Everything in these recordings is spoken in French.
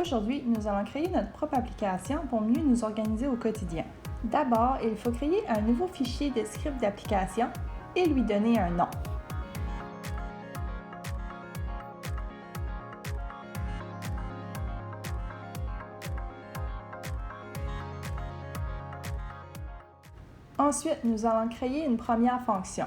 Aujourd'hui, nous allons créer notre propre application pour mieux nous organiser au quotidien. D'abord, il faut créer un nouveau fichier de script d'application et lui donner un nom. Ensuite, nous allons créer une première fonction.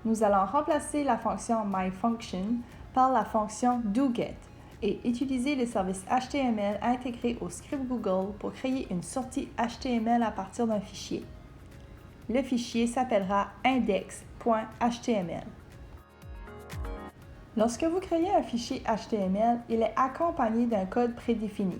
Nous allons remplacer la fonction myFunction par la fonction doGet et utiliser le service HTML intégré au script Google pour créer une sortie HTML à partir d'un fichier. Le fichier s'appellera index.html. Lorsque vous créez un fichier HTML, il est accompagné d'un code prédéfini.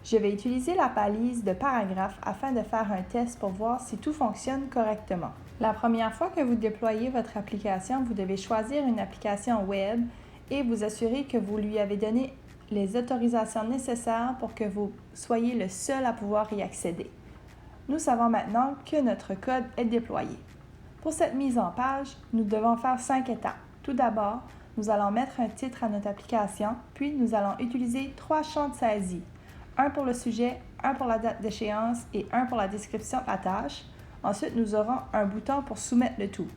Je vais utiliser la balise de paragraphe afin de faire un test pour voir si tout fonctionne correctement. La première fois que vous déployez votre application, vous devez choisir une application web et vous assurer que vous lui avez donné les autorisations nécessaires pour que vous soyez le seul à pouvoir y accéder. Nous savons maintenant que notre code est déployé. Pour cette mise en page, nous devons faire 5 étapes. Tout d'abord, nous allons mettre un titre à notre application, puis nous allons utiliser 3 champs de saisie. Un pour le sujet, un pour la date d'échéance et un pour la description de la tâche. Ensuite, nous aurons un bouton pour soumettre le tout.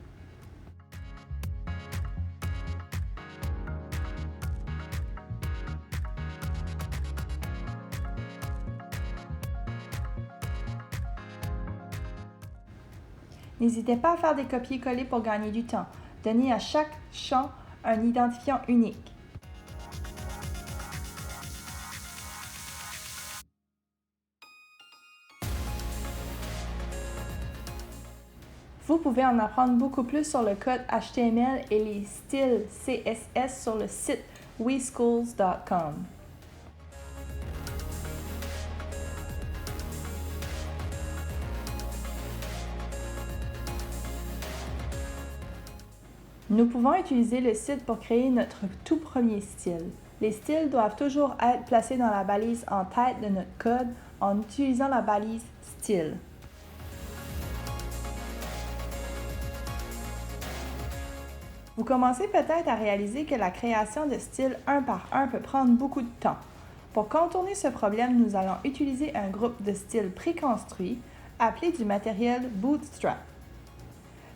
N'hésitez pas à faire des copier-coller pour gagner du temps. Donnez à chaque champ un identifiant unique. Vous pouvez en apprendre beaucoup plus sur le code HTML et les styles CSS sur le site weschools.com. Nous pouvons utiliser le site pour créer notre tout premier style. Les styles doivent toujours être placés dans la balise en tête de notre code en utilisant la balise style. Vous commencez peut-être à réaliser que la création de styles un par un peut prendre beaucoup de temps. Pour contourner ce problème, nous allons utiliser un groupe de styles préconstruits appelé du matériel Bootstrap.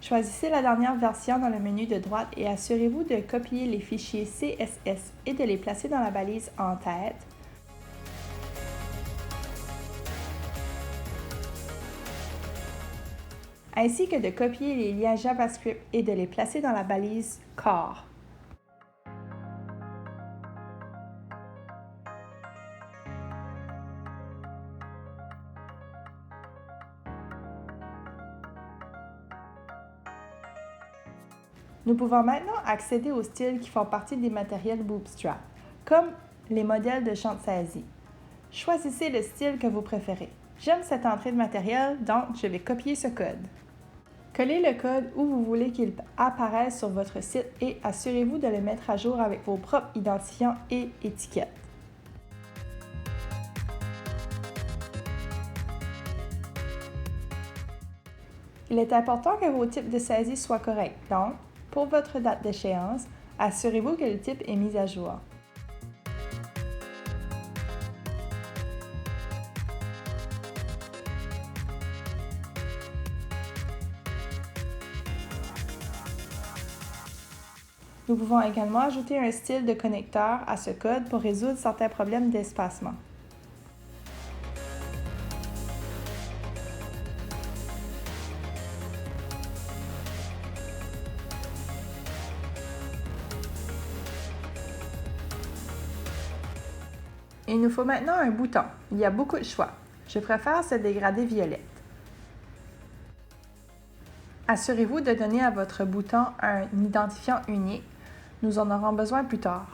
Choisissez la dernière version dans le menu de droite et assurez-vous de copier les fichiers CSS et de les placer dans la balise en tête. Ainsi que de copier les liens JavaScript et de les placer dans la balise core. Nous pouvons maintenant accéder aux styles qui font partie des matériels Bootstrap, comme les modèles de champs de saisie. Choisissez le style que vous préférez. J'aime cette entrée de matériel, donc je vais copier ce code. Collez le code où vous voulez qu'il apparaisse sur votre site et assurez-vous de le mettre à jour avec vos propres identifiants et étiquettes. Il est important que vos types de saisie soient corrects, donc, pour votre date d'échéance, assurez-vous que le type est mis à jour. Nous pouvons également ajouter un style de connecteur à ce code pour résoudre certains problèmes d'espacement. Il nous faut maintenant un bouton. Il y a beaucoup de choix. Je préfère ce dégradé violette. Assurez-vous de donner à votre bouton un identifiant unique. Nous en aurons besoin plus tard.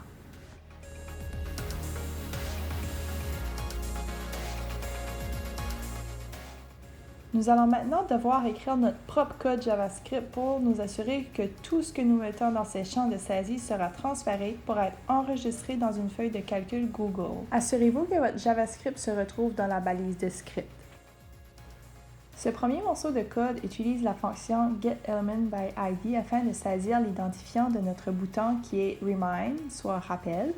Nous allons maintenant devoir écrire notre propre code JavaScript pour nous assurer que tout ce que nous mettons dans ces champs de saisie sera transféré pour être enregistré dans une feuille de calcul Google. Assurez-vous que votre JavaScript se retrouve dans la balise de script. Ce premier morceau de code utilise la fonction getElementById afin de saisir l'identifiant de notre bouton qui est Remind, soit rappel.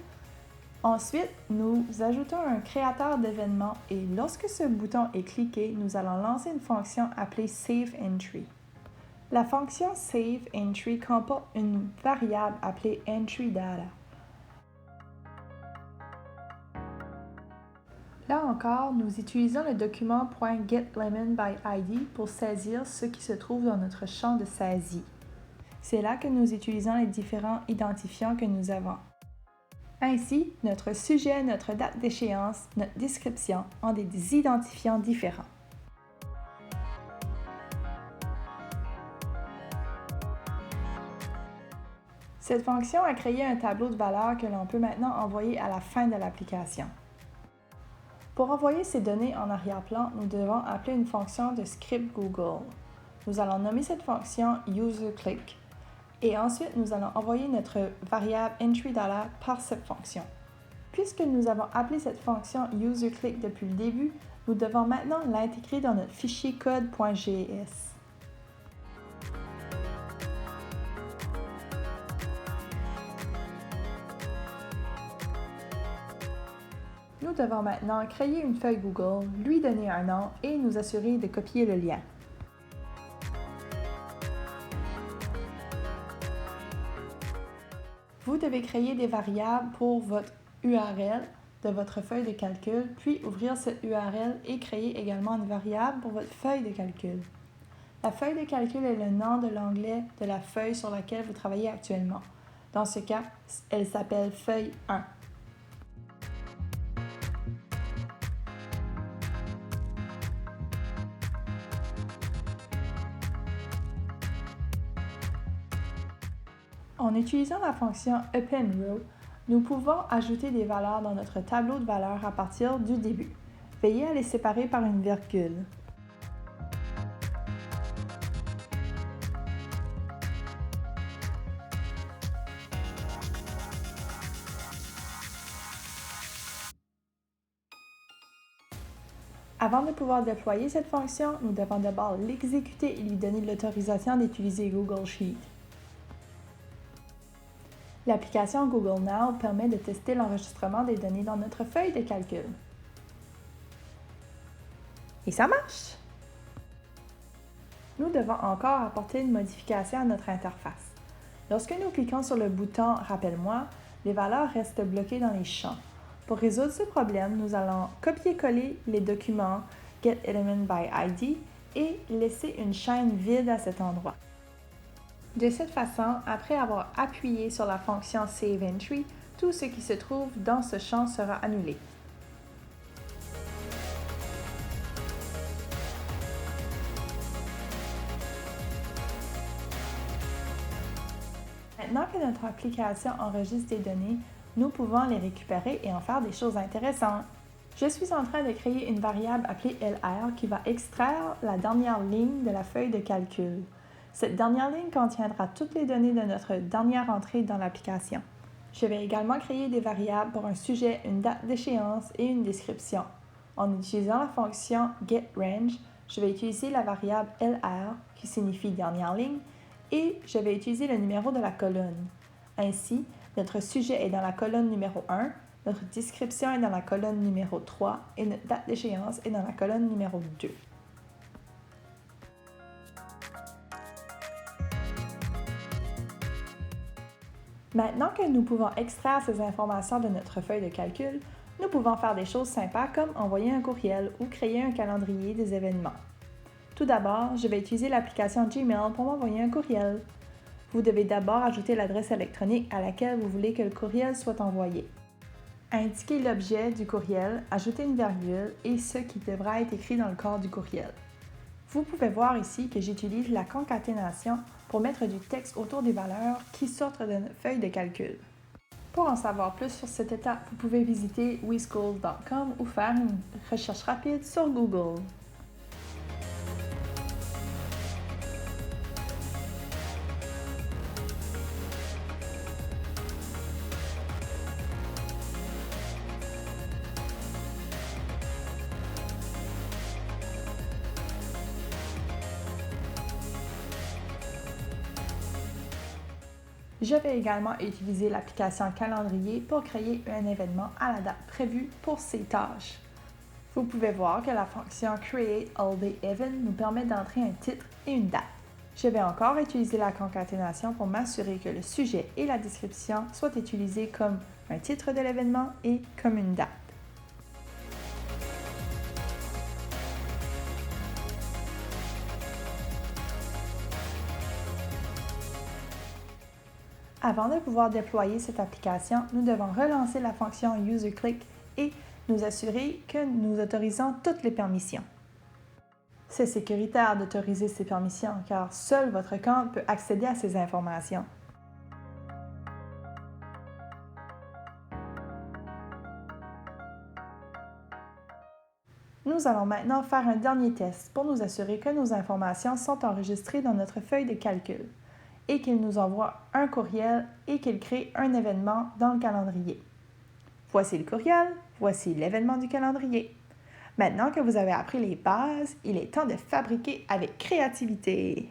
Ensuite, nous ajoutons un créateur d'événements et lorsque ce bouton est cliqué, nous allons lancer une fonction appelée Save Entry. La fonction Save Entry comporte une variable appelée Entry Data. Là encore, nous utilisons le document .getLemonById pour saisir ce qui se trouve dans notre champ de saisie. C'est là que nous utilisons les différents identifiants que nous avons. Ainsi, notre sujet, notre date d'échéance, notre description ont des identifiants différents. Cette fonction a créé un tableau de valeurs que l'on peut maintenant envoyer à la fin de l'application. Pour envoyer ces données en arrière-plan, nous devons appeler une fonction de script Google. Nous allons nommer cette fonction userClick et ensuite nous allons envoyer notre variable entry_data par cette fonction. Puisque nous avons appelé cette fonction userClick depuis le début, nous devons maintenant l'intégrer dans notre fichier code.gs. Nous devons maintenant créer une feuille Google, lui donner un nom et nous assurer de copier le lien. Vous devez créer des variables pour votre URL de votre feuille de calcul, puis ouvrir cette URL et créer également une variable pour votre feuille de calcul. La feuille de calcul est le nom de l'onglet de la feuille sur laquelle vous travaillez actuellement. Dans ce cas, elle s'appelle feuille 1. En utilisant la fonction AppendRow, nous pouvons ajouter des valeurs dans notre tableau de valeurs à partir du début. Veillez à les séparer par une virgule. Avant de pouvoir déployer cette fonction, nous devons d'abord l'exécuter et lui donner l'autorisation d'utiliser Google Sheet. L'application Google Now permet de tester l'enregistrement des données dans notre feuille de calcul. Et ça marche! Nous devons encore apporter une modification à notre interface. Lorsque nous cliquons sur le bouton « Rappelle-moi », les valeurs restent bloquées dans les champs. Pour résoudre ce problème, nous allons copier-coller les documents getElementById et laisser une chaîne vide à cet endroit. De cette façon, après avoir appuyé sur la fonction Save Entry, tout ce qui se trouve dans ce champ sera annulé. Maintenant que notre application enregistre des données, nous pouvons les récupérer et en faire des choses intéressantes. Je suis en train de créer une variable appelée LR qui va extraire la dernière ligne de la feuille de calcul. Cette dernière ligne contiendra toutes les données de notre dernière entrée dans l'application. Je vais également créer des variables pour un sujet, une date d'échéance et une description. En utilisant la fonction getRange, je vais utiliser la variable LR qui signifie dernière ligne et je vais utiliser le numéro de la colonne. Ainsi, notre sujet est dans la colonne numéro 1, notre description est dans la colonne numéro 3 et notre date d'échéance est dans la colonne numéro 2. Maintenant que nous pouvons extraire ces informations de notre feuille de calcul, nous pouvons faire des choses sympas comme envoyer un courriel ou créer un calendrier des événements. Tout d'abord, je vais utiliser l'application Gmail pour m'envoyer un courriel. Vous devez d'abord ajouter l'adresse électronique à laquelle vous voulez que le courriel soit envoyé. Indiquez l'objet du courriel, ajoutez une virgule et ce qui devra être écrit dans le corps du courriel. Vous pouvez voir ici que j'utilise la concaténation pour mettre du texte autour des valeurs qui sortent de notre feuille de calcul. Pour en savoir plus sur cette étape, vous pouvez visiter weschool.com ou faire une recherche rapide sur Google. Je vais également utiliser l'application Calendrier pour créer un événement à la date prévue pour ces tâches. Vous pouvez voir que la fonction Create All Day Event nous permet d'entrer un titre et une date. Je vais encore utiliser la concaténation pour m'assurer que le sujet et la description soient utilisés comme un titre de l'événement et comme une date. Avant de pouvoir déployer cette application, nous devons relancer la fonction UserClick et nous assurer que nous autorisons toutes les permissions. C'est sécuritaire d'autoriser ces permissions car seul votre compte peut accéder à ces informations. Nous allons maintenant faire un dernier test pour nous assurer que nos informations sont enregistrées dans notre feuille de calcul et qu'il nous envoie un courriel et qu'il crée un événement dans le calendrier. Voici le courriel, voici l'événement du calendrier. Maintenant que vous avez appris les bases, il est temps de fabriquer avec créativité.